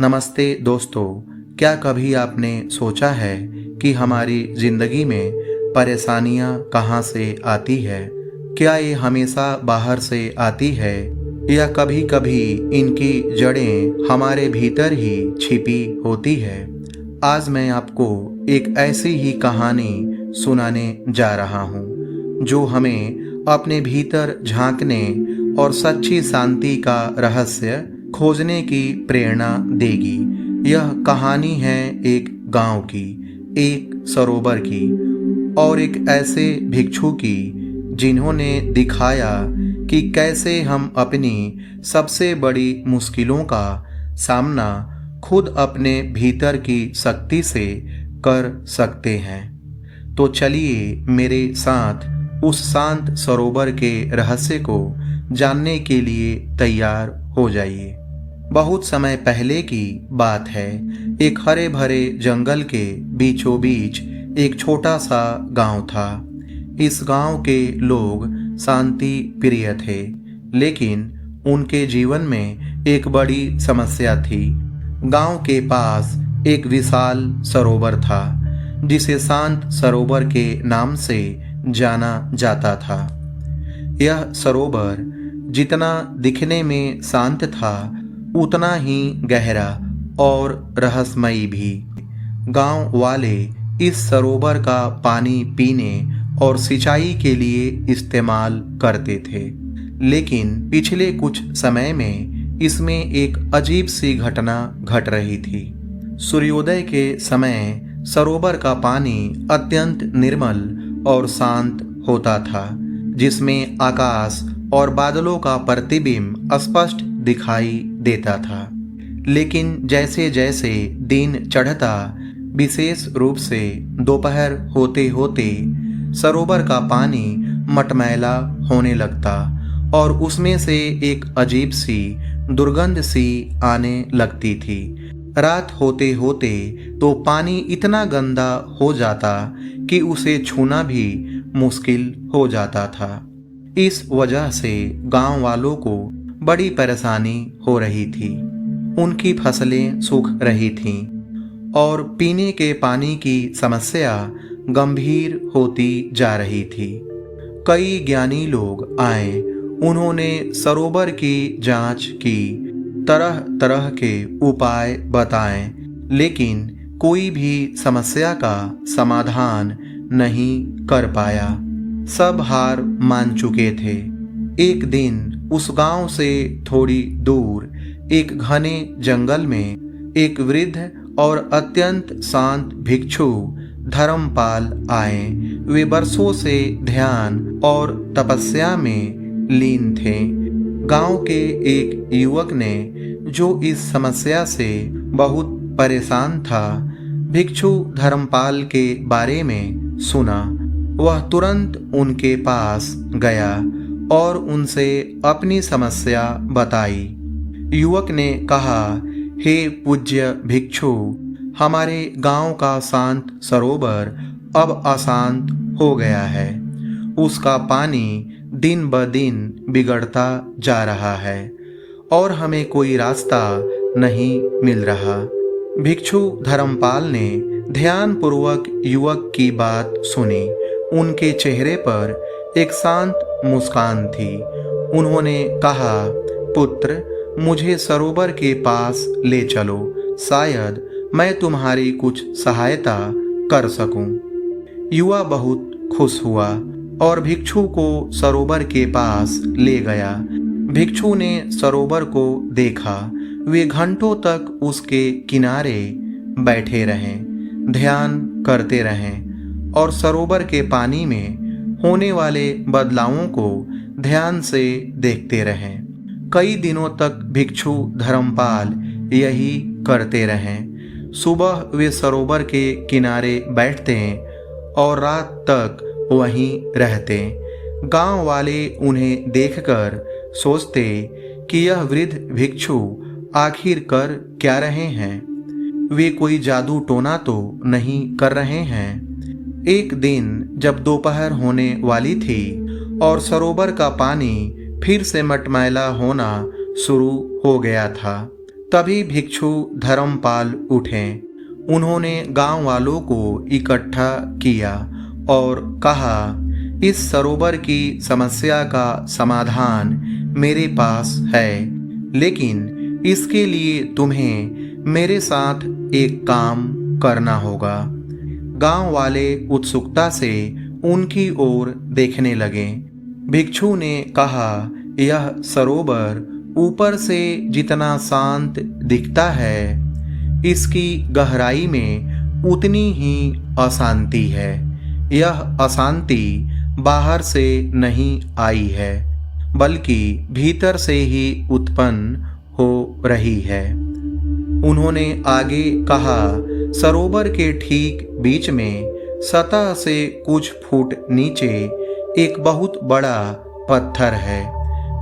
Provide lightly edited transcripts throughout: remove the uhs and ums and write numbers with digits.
नमस्ते दोस्तों, क्या कभी आपने सोचा है कि हमारी ज़िंदगी में परेशानियां कहाँ से आती है? क्या ये हमेशा बाहर से आती है या कभी-कभी इनकी जड़ें हमारे भीतर ही छिपी होती है? आज मैं आपको एक ऐसी ही कहानी सुनाने जा रहा हूँ जो हमें अपने भीतर झांकने और सच्ची शांति का रहस्य खोजने की प्रेरणा देगी। यह कहानी है एक गांव की, एक सरोवर की और एक ऐसे भिक्षु की जिन्होंने दिखाया कि कैसे हम अपनी सबसे बड़ी मुश्किलों का सामना खुद अपने भीतर की शक्ति से कर सकते हैं। तो चलिए मेरे साथ उस शांत सरोवर के रहस्य को जानने के लिए तैयार हो जाइए। बहुत समय पहले की बात है। एक हरे भरे जंगल के बीचों बीच एक छोटा सा गांव था। इस गांव के लोग शांति प्रिय थे, लेकिन उनके जीवन में एक बड़ी समस्या थी। गांव के पास एक विशाल सरोवर था जिसे शांत सरोवर के नाम से जाना जाता था। यह सरोवर जितना दिखने में शांत था उतना ही गहरा और रहस्यमयी भी। गांव वाले इस सरोवर का पानी पीने और सिंचाई के लिए इस्तेमाल करते थे, लेकिन पिछले कुछ समय में इसमें एक अजीब सी घटना घट रही थी। सूर्योदय के समय सरोवर का पानी अत्यंत निर्मल और शांत होता था, जिसमें आकाश और बादलों का प्रतिबिंब स्पष्ट दिखाई देता था। लेकिन जैसे जैसे दिन चढ़ता, विशेष रूप से दोपहर होते होते सरोवर का पानी मटमैला होने लगता और उसमें से एक अजीब सी दुर्गंध सी आने लगती थी। रात होते होते तो पानी इतना गंदा हो जाता कि उसे छूना भी मुश्किल हो जाता था। इस वजह से गांव वालों को बड़ी परेशानी हो रही थी। उनकी फसलें सूख रही थीं और पीने के पानी की समस्या गंभीर होती जा रही थी। कई ज्ञानी लोग आए, उन्होंने सरोवर की जांच की, तरह तरह के उपाय बताए, लेकिन कोई भी समस्या का समाधान नहीं कर पाया। सब हार मान चुके थे। एक दिन उस गांव से थोड़ी दूर एक घने जंगल में एक वृद्ध और अत्यंत शांत भिक्षु धर्मपाल आए। वे वर्षों से ध्यान और तपस्या में लीन थे। गांव के एक युवक ने, जो इस समस्या से बहुत परेशान था, भिक्षु धर्मपाल के बारे में सुना। वह तुरंत उनके पास गया और उनसे अपनी समस्या बताई। युवक ने कहा, हे पूज्य भिक्षु, हमारे गांव का शांत सरोवर अब अशांत हो गया है। उसका पानी दिन ब दिन बिगड़ता जा रहा है और हमें कोई रास्ता नहीं मिल रहा। भिक्षु धर्मपाल ने ध्यानपूर्वक युवक की बात सुनी। उनके चेहरे पर एक शांत मुस्कान थी। उन्होंने कहा, पुत्र, मुझे सरोवर के पास ले चलो, शायद मैं तुम्हारी कुछ सहायता कर सकूं। युवा बहुत खुश हुआ और भिक्षु को सरोवर के पास ले गया। भिक्षु ने सरोवर को देखा। वे घंटों तक उसके किनारे बैठे रहे, ध्यान करते रहे और सरोवर के पानी में होने वाले बदलावों को ध्यान से देखते रहे। कई दिनों तक भिक्षु धर्मपाल यही करते रहे। सुबह वे सरोवर के किनारे बैठते और रात तक वहीं रहते। गांव वाले उन्हें देखकर सोचते कि यह वृद्ध भिक्षु आखिर कर क्या रहे हैं। वे कोई जादू टोना तो नहीं कर रहे हैं। एक दिन जब दोपहर होने वाली थी और सरोवर का पानी फिर से मटमैला होना शुरू हो गया था, तभी भिक्षु धर्मपाल उठे। उन्होंने गांव वालों को इकट्ठा किया और कहा, इस सरोवर की समस्या का समाधान मेरे पास है, लेकिन इसके लिए तुम्हें मेरे साथ एक काम करना होगा। गांव वाले उत्सुकता से उनकी ओर देखने लगे। भिक्षु ने कहा, यह सरोवर ऊपर से जितना शांत दिखता है, इसकी गहराई में उतनी ही अशांति है। यह अशांति बाहर से नहीं आई है, बल्कि भीतर से ही उत्पन्न हो रही है। उन्होंने आगे कहा, सरोवर के ठीक बीच में सतह से कुछ फुट नीचे एक बहुत बड़ा पत्थर है।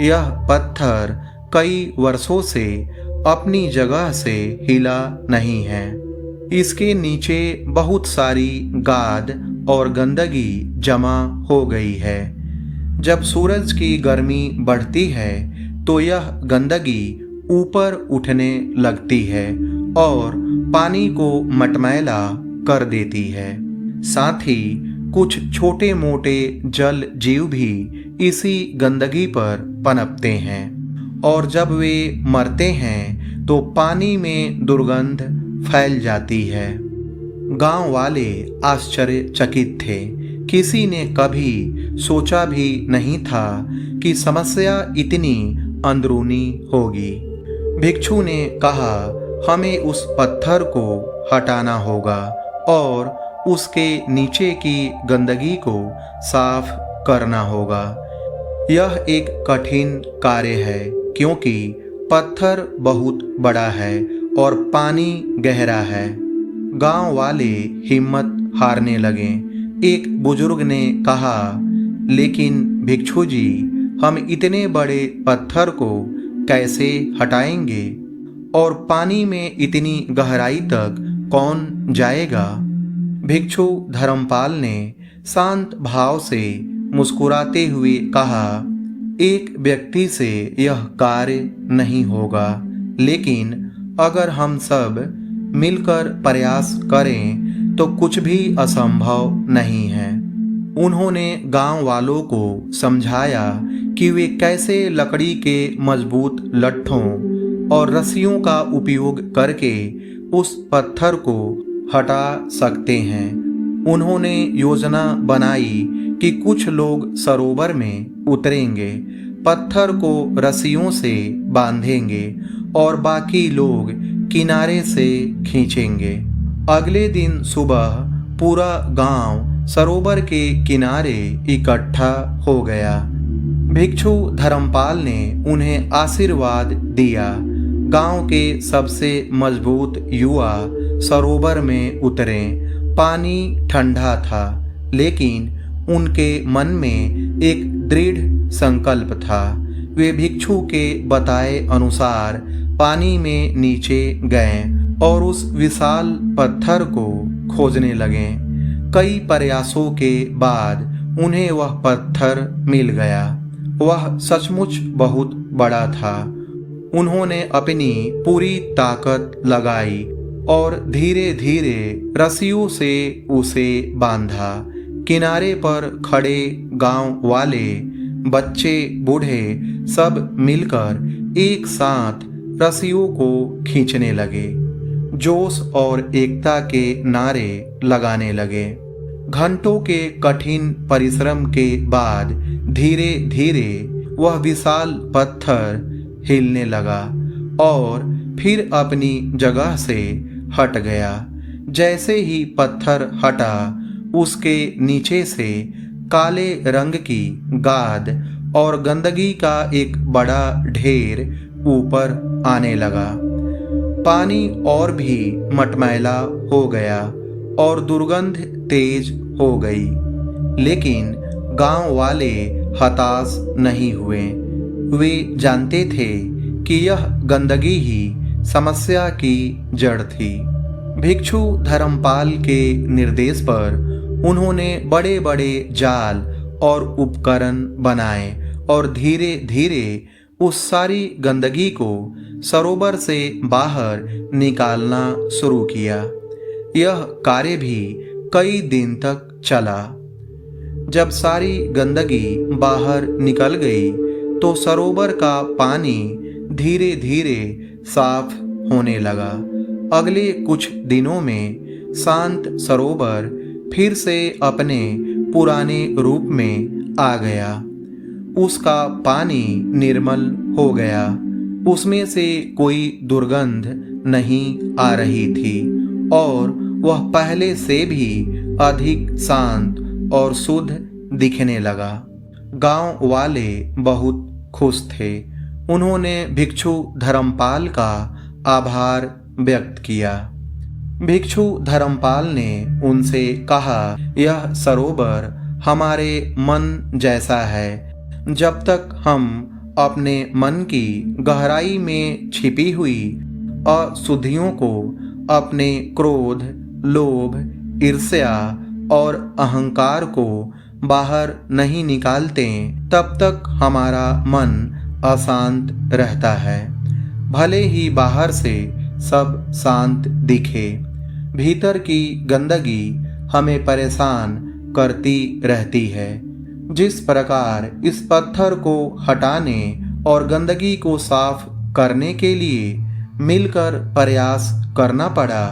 यह पत्थर कई वर्षों से अपनी जगह से हिला नहीं है। इसके नीचे बहुत सारी गाद और गंदगी जमा हो गई है। जब सूरज की गर्मी बढ़ती है तो यह गंदगी ऊपर उठने लगती है और पानी को मटमैला कर देती है। साथ ही कुछ छोटे मोटे जल जीव भी इसी गंदगी पर पनपते हैं और जब वे मरते हैं तो पानी में दुर्गंध फैल जाती है। गांव वाले आश्चर्यचकित थे। किसी ने कभी सोचा भी नहीं था कि समस्या इतनी अंदरूनी होगी। भिक्षु ने कहा, हमें उस पत्थर को हटाना होगा और उसके नीचे की गंदगी को साफ करना होगा। यह एक कठिन कार्य है, क्योंकि पत्थर बहुत बड़ा है और पानी गहरा है। गांव वाले हिम्मत हारने लगे। एक बुजुर्ग ने कहा, लेकिन भिक्षु जी, हम इतने बड़े पत्थर को कैसे हटाएंगे और पानी में इतनी गहराई तक कौन जाएगा? भिक्षु धर्मपाल ने शांत भाव से मुस्कुराते हुए कहा, एक व्यक्ति से यह कार्य नहीं होगा, लेकिन अगर हम सब मिलकर प्रयास करें तो कुछ भी असंभव नहीं है। उन्होंने गांव वालों को समझाया कि वे कैसे लकड़ी के मजबूत लट्ठों और रस्सियों का उपयोग करके उस पत्थर को हटा सकते हैं। उन्होंने योजना बनाई कि कुछ लोग सरोवर में उतरेंगे, पत्थर को रस्सियों से बांधेंगे और बाकी लोग किनारे से खींचेंगे। अगले दिन सुबह पूरा गांव सरोवर के किनारे इकट्ठा हो गया। भिक्षु धर्मपाल ने उन्हें आशीर्वाद दिया। गांव के सबसे मजबूत युवा सरोवर में उतरे। पानी ठंडा था, लेकिन उनके मन में एक दृढ़ संकल्प था। वे भिक्षु के बताए अनुसार पानी में नीचे गए और उस विशाल पत्थर को खोजने लगे। कई प्रयासों के बाद उन्हें वह पत्थर मिल गया। वह सचमुच बहुत बड़ा था। उन्होंने अपनी पूरी ताकत लगाई और धीरे धीरे रस्सियों से उसे बांधा। किनारे पर खड़े गांव वाले, बच्चे, बूढ़े सब मिलकर एक साथ रस्सियों को खींचने लगे। जोश और एकता के नारे लगाने लगे। घंटों के कठिन परिश्रम के बाद धीरे धीरे वह विशाल पत्थर हिलने लगा और फिर अपनी जगह से हट गया। जैसे ही पत्थर हटा, उसके नीचे से काले रंग की गाद और गंदगी का एक बड़ा ढेर ऊपर आने लगा। पानी और भी मटमैला हो गया और दुर्गंध तेज हो गई। लेकिन गांव वाले हताश नहीं हुए। वे जानते थे कि यह गंदगी ही समस्या की जड़ थी। भिक्षु धर्मपाल के निर्देश पर उन्होंने बड़े बड़े जाल और उपकरण बनाए और धीरे धीरे उस सारी गंदगी को सरोवर से बाहर निकालना शुरू किया। यह कार्य भी कई दिन तक चला। जब सारी गंदगी बाहर निकल गई तो सरोवर का पानी धीरे धीरे साफ होने लगा। अगले कुछ दिनों में शांत सरोवर फिर से अपने पुराने रूप में आ गया। उसका पानी निर्मल हो गया। उसमें से कोई दुर्गंध नहीं आ रही थी और वह पहले से भी अधिक शांत और शुद्ध दिखने लगा। गांव वाले बहुत खुश थे। उन्होंने भिक्षु धर्मपाल का आभार व्यक्त किया। भिक्षु धर्मपाल ने उनसे कहा, यह सरोवर हमारे मन जैसा है। जब तक हम अपने मन की गहराई में छिपी हुई अशुद्धियों को, अपने क्रोध, लोभ, ईर्ष्या और अहंकार को बाहर नहीं निकालते, तब तक हमारा मन अशांत रहता है। भले ही बाहर से सब शांत दिखे, भीतर की गंदगी हमें परेशान करती रहती है। जिस प्रकार इस पत्थर को हटाने और गंदगी को साफ करने के लिए मिलकर प्रयास करना पड़ा,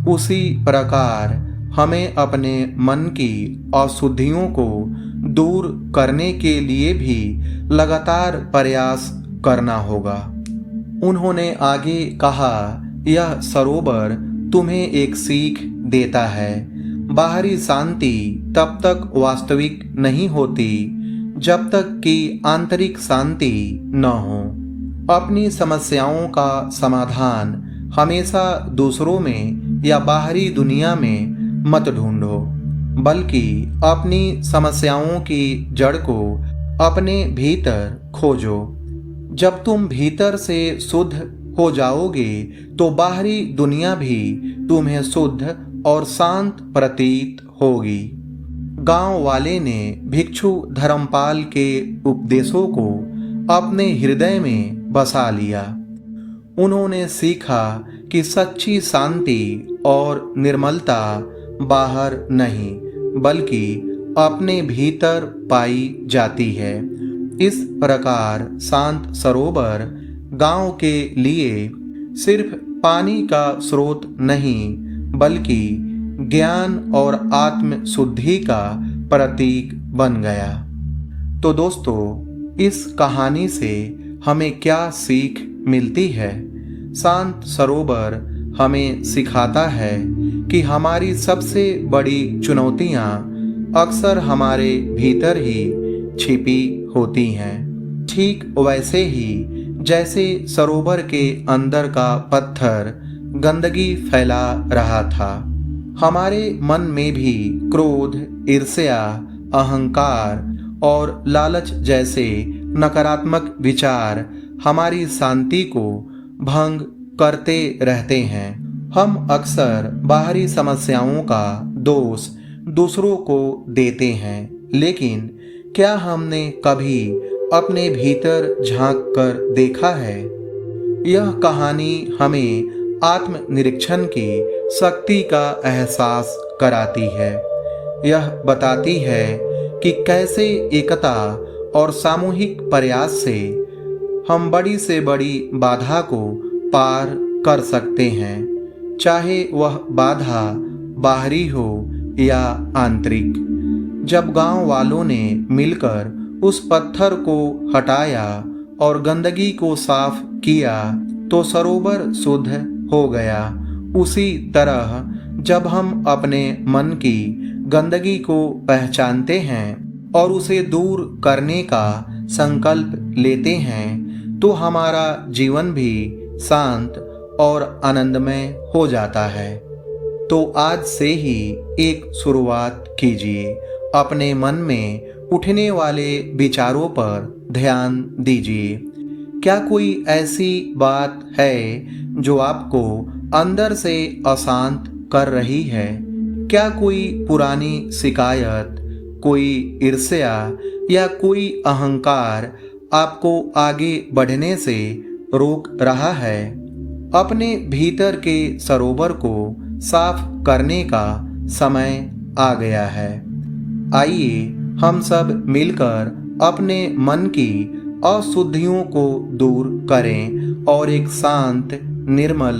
उसी प्रकार हमें अपने मन की अशुद्धियों को दूर करने के लिए भी लगातार प्रयास करना होगा। उन्होंने आगे कहा, यह सरोवर तुम्हें एक सीख देता है। बाहरी शांति तब तक वास्तविक नहीं होती जब तक कि आंतरिक शांति न हो। अपनी समस्याओं का समाधान हमेशा दूसरों में या बाहरी दुनिया में मत ढूंढो, बल्कि अपनी समस्याओं की जड़ को अपने भीतर खोजो। जब तुम भीतर से शुद्ध हो जाओगे तो बाहरी दुनिया भी तुम्हें शुद्ध और शांत प्रतीत होगी। गांव वाले ने भिक्षु धर्मपाल के उपदेशों को अपने हृदय में बसा लिया। उन्होंने सीखा कि सच्ची शांति और निर्मलता बाहर नहीं बल्कि अपने भीतर पाई जाती है। इस प्रकार शांत सरोवर गांव के लिए सिर्फ पानी का स्रोत नहीं बल्कि ज्ञान और आत्म शुद्धि का प्रतीक बन गया। तो दोस्तों, इस कहानी से हमें क्या सीख मिलती है? शांत सरोवर हमें सिखाता है कि हमारी सबसे बड़ी चुनौतियां अक्सर हमारे भीतर ही छिपी होती हैं। ठीक वैसे ही जैसे सरोवर के अंदर का पत्थर गंदगी फैला रहा था, हमारे मन में भी क्रोध, ईर्ष्या, अहंकार और लालच जैसे नकारात्मक विचार हमारी शांति को भंग करते रहते हैं। हम अक्सर बाहरी समस्याओं का दोष दूसरों को देते हैं, लेकिन क्या हमने कभी अपने भीतर झांक कर देखा है? यह कहानी हमें आत्मनिरीक्षण की शक्ति का एहसास कराती है। यह बताती है कि कैसे एकता और सामूहिक प्रयास से हम बड़ी से बड़ी बाधा को पार कर सकते हैं, चाहे वह बाधा बाहरी हो या आंतरिक। जब गांव वालों ने मिलकर उस पत्थर को हटाया और गंदगी को साफ किया तो सरोवर शुद्ध हो गया। उसी तरह जब हम अपने मन की गंदगी को पहचानते हैं और उसे दूर करने का संकल्प लेते हैं तो हमारा जीवन भी शांत और आनंदमय हो जाता है। तो आज से ही एक शुरुआत कीजिए। अपने मन में उठने वाले विचारों पर ध्यान दीजिए। क्या कोई ऐसी बात है जो आपको अंदर से अशांत कर रही है? क्या कोई पुरानी शिकायत, कोई ईर्ष्या या कोई अहंकार आपको आगे बढ़ने से रोक रहा है। अपने भीतर के सरोवर को साफ करने का समय आ गया है। आइए हम सब मिलकर अपने मन की अशुद्धियों को दूर करें और एक शांत, निर्मल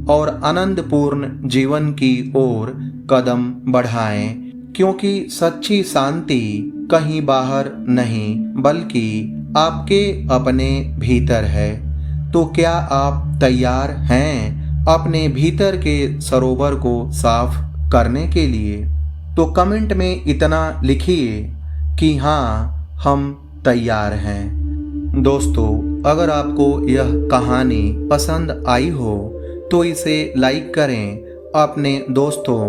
और आनंदपूर्ण जीवन की ओर कदम बढ़ाएं, क्योंकि सच्ची शांति कहीं बाहर नहीं बल्कि आपके अपने भीतर है। तो क्या आप तैयार हैं अपने भीतर के सरोवर को साफ करने के लिए? तो कमेंट में इतना लिखिए कि हाँ, हम तैयार हैं। दोस्तों, अगर आपको यह कहानी पसंद आई हो तो इसे लाइक करें, अपने दोस्तों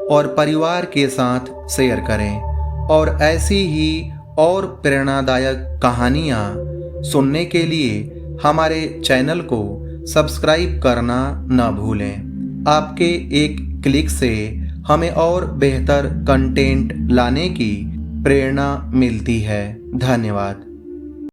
और परिवार के साथ शेयर करें और ऐसी ही और प्रेरणादायक कहानियाँ सुनने के लिए हमारे चैनल को सब्सक्राइब करना न भूलें। आपके एक क्लिक से हमें और बेहतर कंटेंट लाने की प्रेरणा मिलती है। धन्यवाद।